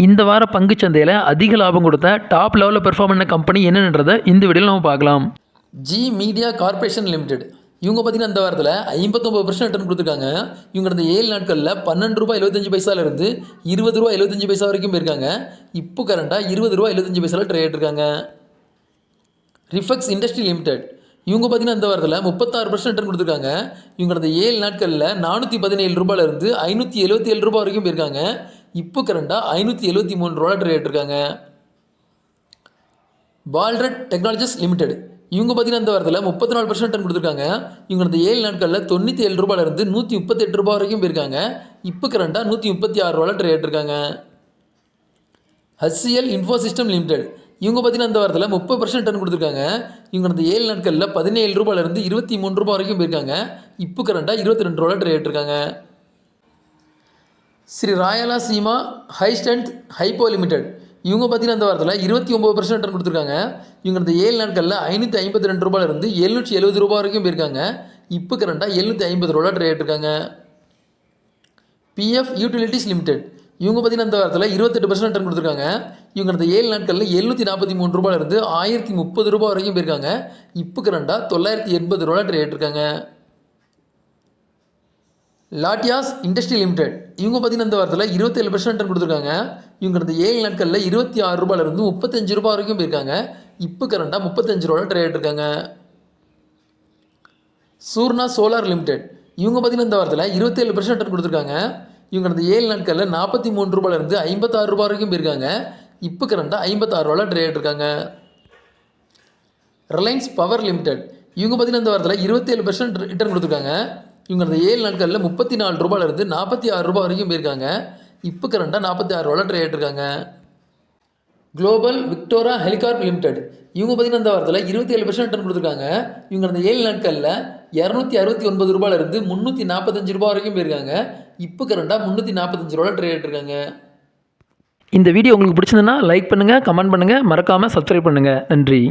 இந்த வார பங்குச்சந்தையில் அதிக லாபம் கொடுத்த டாப் லெவலில் பெர்ஃபார்ம் பண்ண கம்பெனி என்னன்றதை இந்த வீடியோவில் நம்ம பார்க்கலாம். ஜி மீடியா கார்ப்பரேஷன் லிமிடெட் இவங்க பார்த்தீங்கன்னா இந்த வாரத்தில் 59% ரிட்டர்ன் கொடுத்துருக்காங்க. இவங்க இந்த 7 நாட்களில் ₹12.75 இருந்து ₹20.75 வரைக்கும் போயிருக்காங்க. இப்போ கரண்டாக ₹20.75 ட்ரேட் இருக்காங்க. ரிஃபெக்ஸ் இண்டஸ்ட்ரி லிமிடெட் இவங்க பார்த்தீங்கன்னா இந்த வாரத்தில் 36% ரிட்டர்ன் கொடுத்துருக்காங்க. இவங்க இந்த 7 நாட்களில் ₹417 இருந்து ₹577 வரைக்கும் போயிருக்காங்க. இப்போ கரண்டாக ₹573 ட்ரேட் இருக்காங்க. பால்ரட் டெக்னாலஜிஸ் லிமிடெட் இவங்க பார்த்தீங்கன்னா இந்த வாரத்தில் 34% ரிட்டர்ன் கொடுத்துருக்காங்க. இவங்க இந்த 7 நாட்களில் ₹97 இருந்து ₹138 வரைக்கும் போயிருக்காங்க. இப்போ கரண்டாக ₹136 ட்ரேட் இருக்காங்க. HCL இன்ஃபோசிஸ்டம் லிமிடெட் இவங்க பார்த்தீங்கன்னா இந்த வாரத்தில் 30% ரிட்டர்ன் கொடுத்துருக்காங்க. இவங்க இந்த 7 நாட்களில் ₹17 இருந்து ₹23 வரைக்கும் போயிருக்காங்க. இப்போ கரண்டாக ₹22 ட்ரேட் இருக்காங்க. Sri Rayalaseema high strength hypo limited இவங்க பார்த்தீங்கன்னா இந்த வாரத்தில் 29% ரிட்டர்ன் கொடுத்துருக்காங்க. இவங்க இந்த 7 நாட்களில் ₹552 இருந்து ₹770 வரைக்கும் போயிருக்காங்க. இப்போ கரண்டாக ₹750 ட்ரேட் இருக்காங்க. PF யூட்டிலிட்டிஸ் லிமிடெட் இவங்க பார்த்தீங்கன்னா இந்த வாரத்தில் 28% ரிட்டர்ன் கொடுத்துருக்காங்க. இவங்க இந்த 7 நாட்களில் ₹743 இருந்து ₹1030 வரைக்கும் போயிருக்காங்க. இப்போ கரண்டாக ₹980 ட்ரேட் இருக்காங்க. லாட்டியாஸ் இண்டஸ்ட்ரி லிமிடெட் இவங்க பார்த்தீங்கன்னா இந்த வாரத்தில் 27% ரிட்டர்ன் கொடுத்துருக்காங்க. இவங்க இந்த 7 நாட்களில் ₹26 இருந்து ₹35 வரைக்கும் போயிருக்காங்க. இப்போ கரண்டாக ₹35 ட்ரேட் இருக்காங்க. சூர்ணா சோலார் லிமிடெட் இவங்க பார்த்தீங்கன்னா இந்த வாரத்தில் 27% ரிட்டர்ன் கொடுத்துருக்காங்க. இவங்க இந்த 7 நாட்களில் ₹43 இருந்து ₹56 வரைக்கும் போயிருக்காங்க. இப்போ கரண்டாக ₹56 ட்ரேட் இருக்காங்க. ரிலையன்ஸ் பவர் லிமிடெட் இவங்க பார்த்தீங்கன்னா இந்த வாரத்தில் 27% ரிட்டர்ன் கொடுத்துருக்காங்க. இவங்க இந்த 7 நாட்களில் ₹34 இருந்து ₹46 வரைக்கும் போயிருக்காங்க. இப்போ கரண்டாக ₹46 ட்ரேட் இருக்காங்க. குளோபல் விக்டோரா ஹெலிகார்ப் லிமிடெட் இவங்க பார்த்தீங்கன்னா இந்த வாரத்தில் 27% ரிட்டர்ன் கொடுத்துருக்காங்க. இவங்க இந்த 7 நாட்களில் ₹269 இருந்து ₹345 வரைக்கும் போயிருக்காங்க. இப்போ கரண்டாக ₹345 ட்ரேட் இருக்காங்க. இந்த வீடியோ உங்களுக்கு பிடிச்சிருந்ததுன்னா லைக் பண்ணுங்கள், கமெண்ட் பண்ணுங்கள், மறக்காமல் சப்ஸ்கிரைப் பண்ணுங்கள். நன்றி.